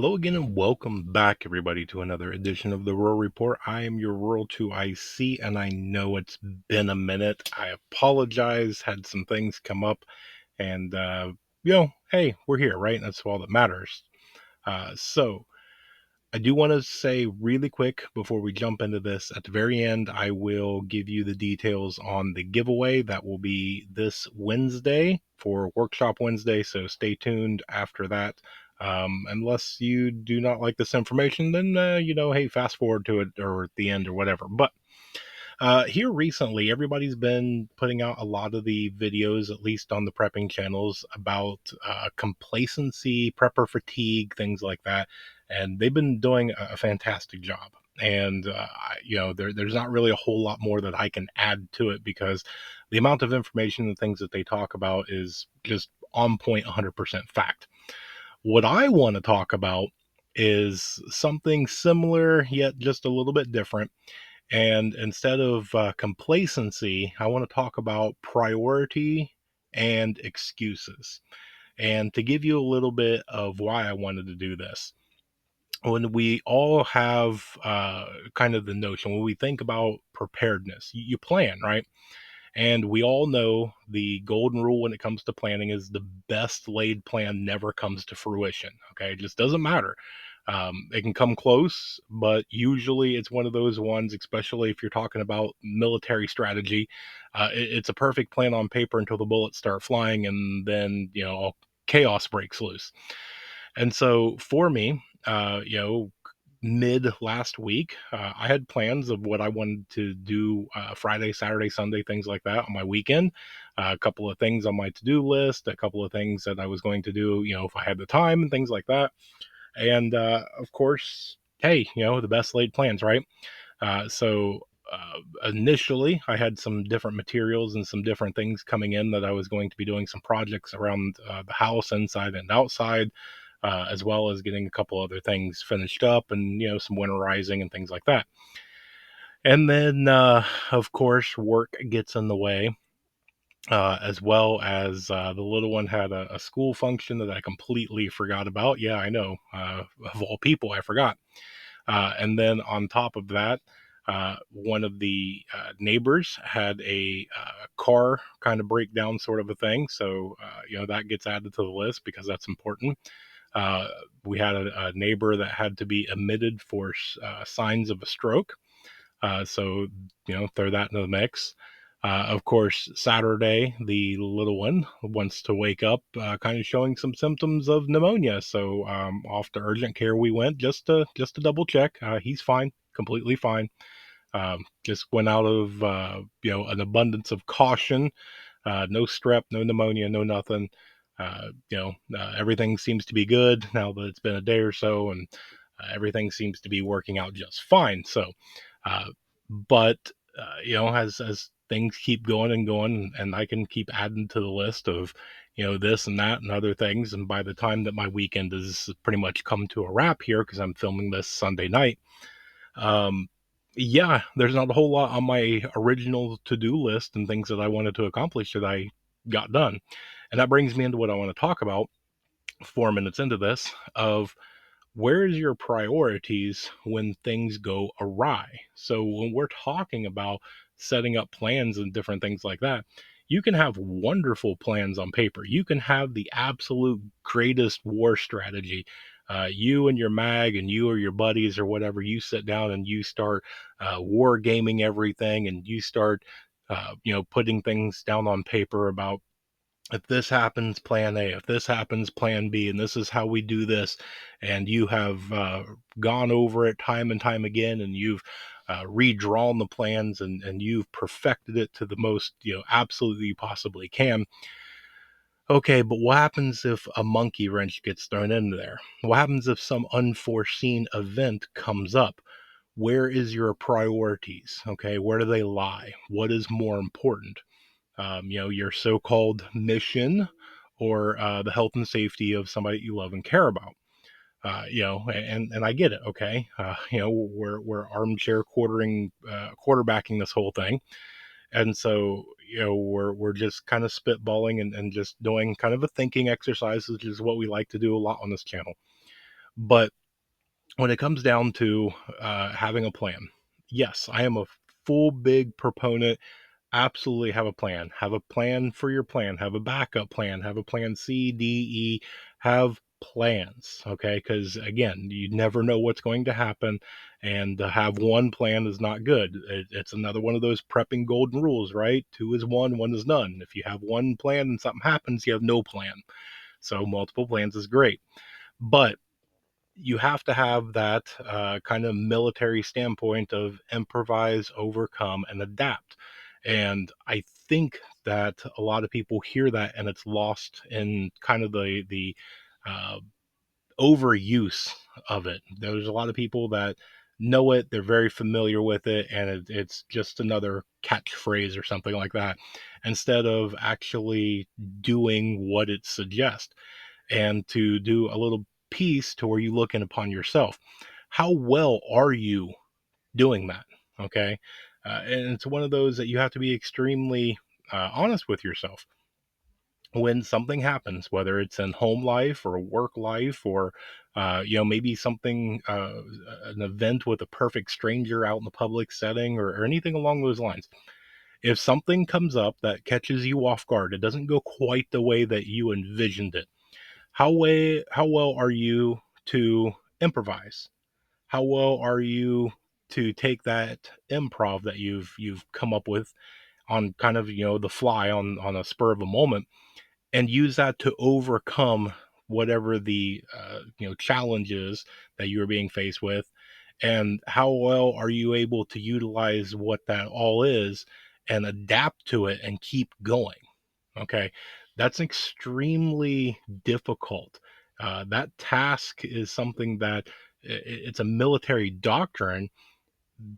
Hello again and welcome back, everybody, to another edition of the Rural Report. I am your Rural 2IC, and I know it's been a minute. I apologize, had some things come up, and, hey, we're here, right? That's all that matters. So, I do want to say really quick before we jump into this, at the very end, I will give you the details on the giveaway that will be this Wednesday for Workshop Wednesday. So stay tuned after that. Unless you do not like this information, then, hey, fast forward to it or at the end or whatever. But here recently, everybody's been putting out a lot of the videos, at least on the prepping channels, about complacency, prepper fatigue, things like that. And they've been doing a fantastic job. And, there's not really a whole lot more that I can add to it because the amount of information and things that they talk about is just on point 100% fact. What I want to talk about is something similar, yet just a little bit different, and instead of complacency, I want to talk about priority and excuses. And to give you a little bit of why I wanted to do this, when we all have kind of the notion, when we think about preparedness, you plan, right? And we all know the golden rule when it comes to planning is the best laid plan never comes to fruition. Okay. It just doesn't matter. It can come close, but usually it's one of those ones, especially if you're talking about military strategy. It's a perfect plan on paper until the bullets start flying and then, all chaos breaks loose. And so for me, mid last week, I had plans of what I wanted to do Friday, Saturday, Sunday, things like that on my weekend. A couple of things on my to do list, a couple of things that I was going to do, if I had the time and things like that. And of course, hey, the best laid plans, right? Initially, I had some different materials and some different things coming in that I was going to be doing some projects around the house, inside and outside, as well as getting a couple other things finished up and, some winterizing and things like that. And then, of course, work gets in the way. As well as the little one had a school function that I completely forgot about. Yeah, I know. Of all people, I forgot. And then on top of that, one of the neighbors had a car kind of breakdown sort of a thing. So, that gets added to the list because that's important. Uh, we had a neighbor that had to be admitted for signs of a stroke. So, throw that into the mix. Of course, Saturday, the little one wants to wake up kind of showing some symptoms of pneumonia. So off to urgent care we went just to double check. He's fine, completely fine. Just went out of an abundance of caution. No strep, no pneumonia, no nothing. Everything seems to be good now that it's been a day or so, and everything seems to be working out just fine. So, uh, but as things keep going and going, and I can keep adding to the list of this and that and other things, and by the time that my weekend is pretty much come to a wrap here because I'm filming this Sunday night, um, yeah, there's not a whole lot on my original to-do list and things that I wanted to accomplish that I got done. And that brings me into what I want to talk about 4 minutes into this of where is your priorities when things go awry. So when we're talking about setting up plans and different things like that, you can have wonderful plans on paper. You can have the absolute greatest war strategy. You and your mag and you or your buddies or whatever, you sit down and you start war gaming everything, and you start putting things down on paper about, if this happens, plan A, if this happens, plan B, and this is how we do this. And you have gone over it time and time again, and you've redrawn the plans, and you've perfected it to the most, absolutely you possibly can. Okay, but what happens if a monkey wrench gets thrown into there? What happens if some unforeseen event comes up? Where is your priorities? Okay, where do they lie? What is more important? Your so-called mission or the health and safety of somebody you love and care about. And I get it. Okay, we're armchair quarterbacking this whole thing, and so we're just kind of spitballing and just doing kind of a thinking exercise, which is what we like to do a lot on this channel. But when it comes down to having a plan, yes, I am a full big proponent. Absolutely have a plan. Have a plan for your plan. Have a backup plan. Have a plan C, D, E. Have plans, okay? Because again, you never know what's going to happen, and to have one plan is not good. It's another one of those prepping golden rules, right? Two is one is none. If you have one plan and something happens, you have no plan. So multiple plans is great, but you have to have that kind of military standpoint of improvise, overcome, and adapt. And I think that a lot of people hear that and it's lost in kind of the uh, overuse of it. There's a lot of people that know it, they're very familiar with it, and it's just another catchphrase or something like that, instead of actually doing what it suggests. And to do a little piece to where you look in upon yourself. How well are you doing that? Okay. And it's one of those that you have to be extremely honest with yourself. When something happens, whether it's in home life or work life, or maybe something, an event with a perfect stranger out in the public setting, or anything along those lines. If something comes up that catches you off guard, it doesn't go quite the way that you envisioned it. How well are you to improvise? How well are you to take that improv that you've come up with on kind of, the fly, on a spur of a moment, and use that to overcome whatever the challenges that you're being faced with? And how well are you able to utilize what that all is and adapt to it and keep going? Okay, that's extremely difficult. That task is something that it's a military doctrine,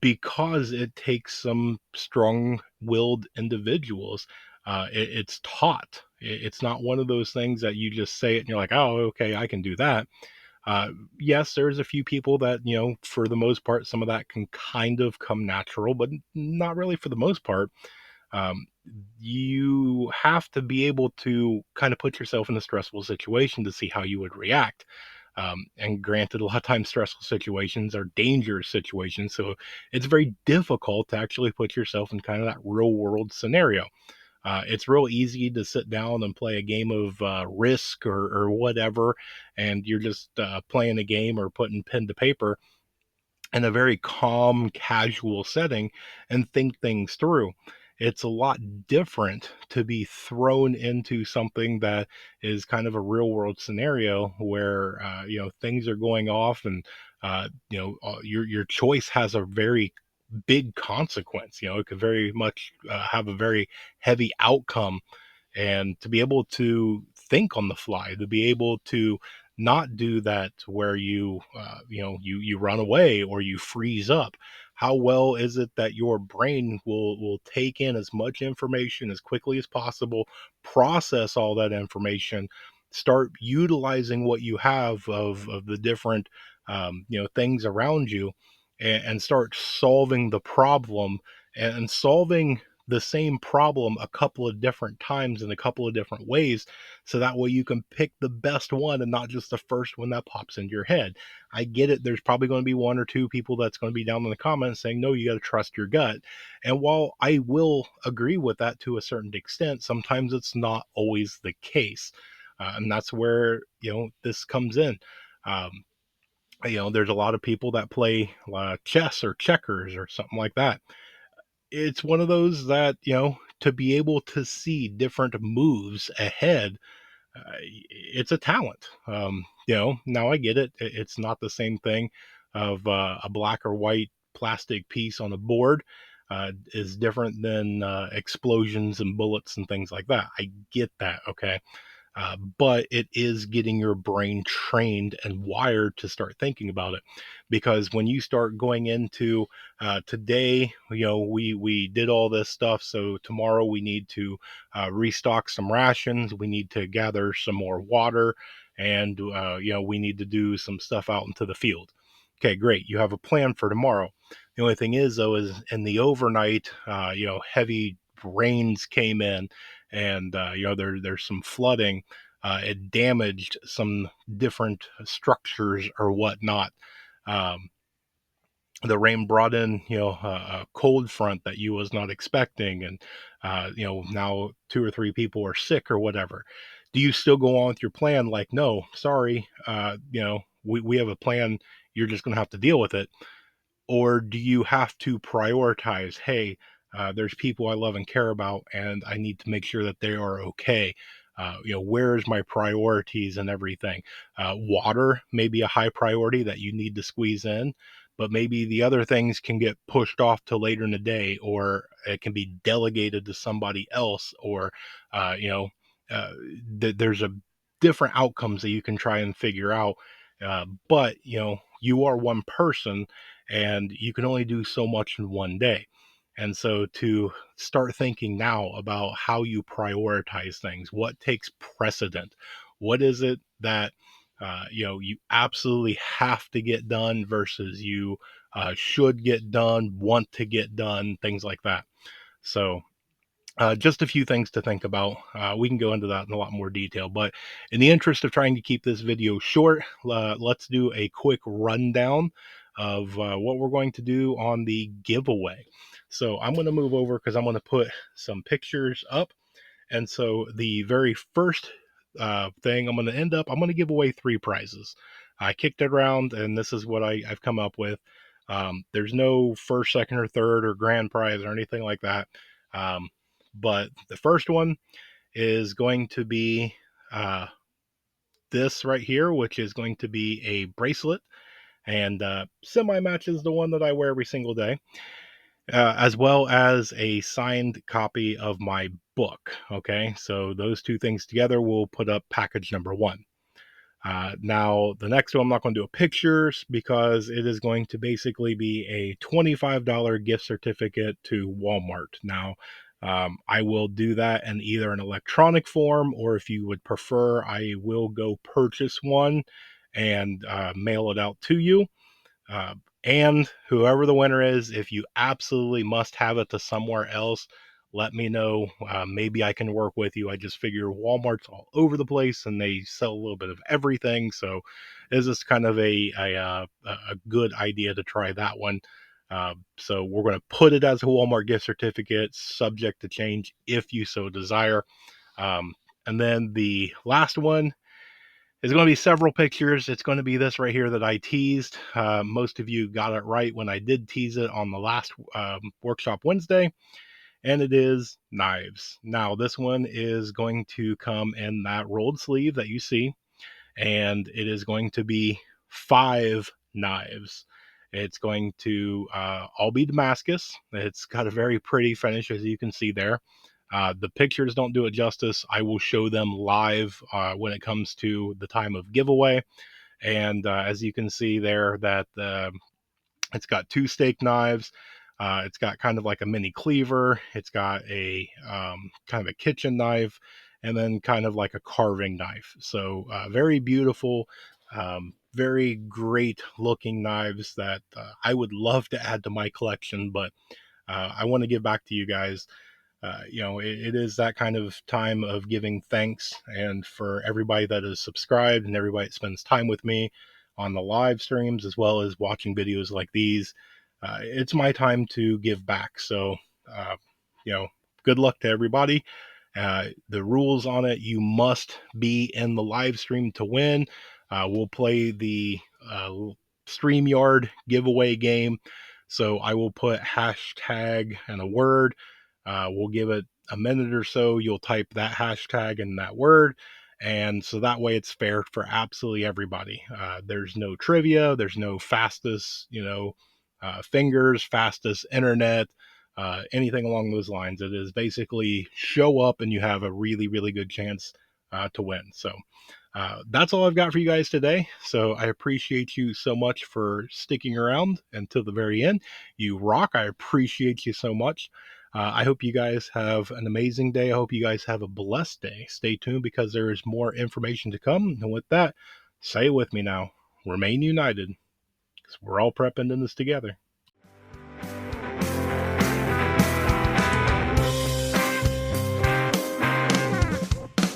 because it takes some strong-willed individuals. It's taught. It's not one of those things that you just say it and you're like, oh, okay, I can do that. Uh, yes, there's a few people that, for the most part, some of that can kind of come natural, but not really for the most part. um, you have to be able to kind of put yourself in a stressful situation to see how you would react. And granted, a lot of times stressful situations are dangerous situations, so it's very difficult to actually put yourself in kind of that real world scenario. It's real easy to sit down and play a game of Risk, or whatever, and you're just playing a game or putting pen to paper in a very calm, casual setting and think things through. It's a lot different to be thrown into something that is kind of a real world scenario where things are going off, and your choice has a very big consequence. It could very much have a very heavy outcome, and to be able to think on the fly, to be able to not do that where you run away or you freeze up. How well is it that your brain will take in as much information as quickly as possible, process all that information, start utilizing what you have of the different things around you, and start solving the problem, and solving the same problem a couple of different times in a couple of different ways, so that way you can pick the best one and not just the first one that pops into your head. I get it, there's probably going to be one or two people that's going to be down in the comments saying, no, you got to trust your gut. And while I will agree with that to a certain extent, sometimes it's not always the case. And that's where this comes in. um, there's a lot of people that play chess or checkers or something like that. It's one of those that, to be able to see different moves ahead, it's a talent. Now I get it. It's not the same thing of a black or white plastic piece on a board. Is different than explosions and bullets and things like that. I get that. Okay. But it is getting your brain trained and wired to start thinking about it, because when you start going into today, we did all this stuff, so tomorrow we need to restock some rations, we need to gather some more water, and we need to do some stuff out into the field. Okay, great, you have a plan for tomorrow. The only thing is, though, is in the overnight, heavy rains came in, and there's some flooding. it damaged some different structures or whatnot. Um, the rain brought in, a cold front that you was not expecting, and now two or three people are sick or whatever. Do you still go on with your plan? Like, no, sorry, we have a plan. You're just going to have to deal with it. Or do you have to prioritize, hey, there's people I love and care about, and I need to make sure that they are okay? Where's my priorities and everything? Water may be a high priority that you need to squeeze in, but maybe the other things can get pushed off to later in the day, or it can be delegated to somebody else, or uh, you know uh, there's a different outcomes that you can try and figure out. But you are one person, and you can only do so much in one day. And so to start thinking now about how you prioritize things, what takes precedent, what is it that you absolutely have to get done versus you should get done, want to get done, things like that. So just a few things to think about. We can go into that in a lot more detail, but in the interest of trying to keep this video short, let's do a quick rundown of what we're going to do on the giveaway. So I'm going to move over because I'm going to put some pictures up. And so the very first thing I'm going to give away three prizes. I kicked it around, and this is what I've come up with. There's no first, second, or third, or grand prize, or anything like that. Um, but the first one is going to be uh, this right here, which is going to be a bracelet, and semi matches the one that I wear every single day, as well as a signed copy of my book. Okay, so those two things together will put up package number one. Now, the next one, I'm not going to do a pictures because it is going to basically be a $25 gift certificate to Walmart. Now, I will do that in either an electronic form, or if you would prefer, I will go purchase one and mail it out to you. Uh, and whoever the winner is, if you absolutely must have it to somewhere else, let me know. Maybe I can work with you. I just figure Walmart's all over the place and they sell a little bit of everything. So this is kind of a good idea to try that one. So we're going to put it as a Walmart gift certificate, subject to change if you so desire. Um, and then the last one, it's going to be several pictures. It's going to be this right here that I teased. Most of you got it right when I did tease it on the last workshop Wednesday, and it is knives. Now, this one is going to come in that rolled sleeve that you see, and it is going to be 5 knives. It's going to all be Damascus. It's got a very pretty finish, as you can see there. The pictures don't do it justice. I will show them live when it comes to the time of giveaway. And as you can see there, that it's got 2 steak knives. It's got kind of like a mini cleaver. It's got a kind of a kitchen knife, and then kind of like a carving knife. So very beautiful, very great looking knives that I would love to add to my collection, but I want to give back to you guys. It is that kind of time of giving thanks, and for everybody that is subscribed and everybody that spends time with me on the live streams as well as watching videos like these, it's my time to give back. So, uh, you know, good luck to everybody. The rules on it, you must be in the live stream to win. We'll play the StreamYard giveaway game. So I will put hashtag and a word. We'll give it a minute or so. You'll type that hashtag and that word. And so that way it's fair for absolutely everybody. There's no trivia. There's no fastest, fingers, fastest internet, anything along those lines. It is basically show up and you have a really, really good chance to win. So that's all I've got for you guys today. So I appreciate you so much for sticking around until the very end. You rock. I appreciate you so much. I hope you guys have an amazing day. I hope you guys have a blessed day. Stay tuned because there is more information to come. And with that, say it with me now, remain united because we're all prepping in this together.